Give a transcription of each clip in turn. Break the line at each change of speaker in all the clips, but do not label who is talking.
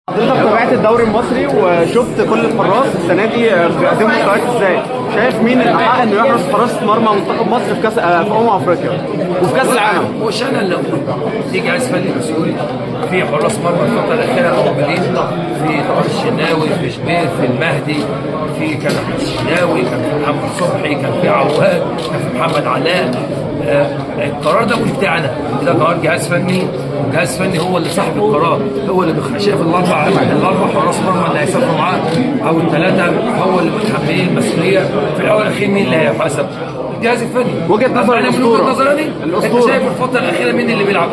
حضرتك تابعت الدوري المصري وشفت كل الحراس السنه دي بيقدموا مستويات ازاي؟ شايف مين اللي حق انه يحرز حراسه مرمى منتخب مصر في كاس افريقيا وفي كاس العالم؟
مش انا اللي اقول، في جهاز فني مسؤول، في حراس مرمى الفتره الاخيره موجودين، في طبعا الشناوي، في شبير، في المهدي، كان في الشناوي، كان في محمد صبحي، كان في عواد، كان في محمد علاء. القرار ده مش بتاعنا، ده قرار جهاز فني، وجهاز فني هو اللي صاحب القرار، هو اللي شايف الاربع حراس مرمى اللي هيسافروا معاه او الثلاثه، هو اللي متحملين المسؤوليه في الاول والاخير. مين اللي هيحاسب؟ الجهاز الفني.
وجهه نظر الاسطوره.
وجهه نظري انت شايف الفتره الاخيره مين اللي بيلعب؟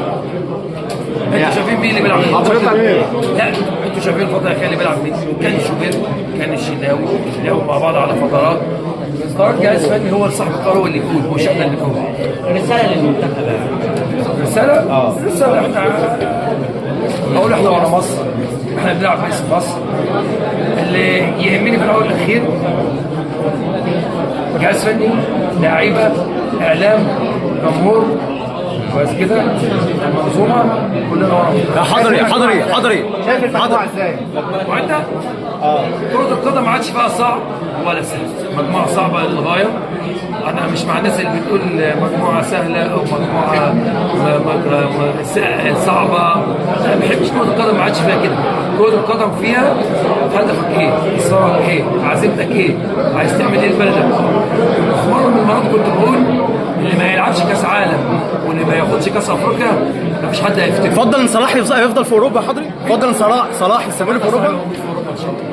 انتوا شايفين مين اللي بيلعب؟ لا، انتوا شايفين الفتره الاخيره اللي بيلعب مين؟ كان شوبير، كان الشناوي، لعبوا مع بعض على فترات. قرار جهاز فني هو صاحب القرار، هو اللي يقول، مش احنا اللي نقول.
رساله للمنتخب.
رساله؟ رساله احنا اقول احنا ورا مصر، احنا بنلعب باسم مصر. اللي يهمني في الاول والاخير جهاز فني، لعيبه، اعلام، جمهور، كويس كده، المنظومه كلنا ورا.
حضري شايف المجموعه ازاي؟
وانت كرة القدم ما عادش فيها صعب ولا سهل، مجموعة صعبة للغاية. أنا مش مع الناس اللي بتقول مجموعة سهلة أو مجموعة صعبة. أنا ما بحبش كرة القدم، ما عادش فيها كده. كرة القدم فيها هدفك إيه؟ إصرارك إيه؟ عزيمتك إيه؟ عايز تعمل إيه لبلدك؟ في مرة من المرات كنت بقول اللي ما يلعبش كأس عالم واللي ما ياخدش كأس أفريقيا ما فيش حد هيفتكر.
تفضل ان صلاح يفضل في اوروبا يا حضري؟ تفضل ان صلاح يستمر في اوروبا؟
ان شاء الله.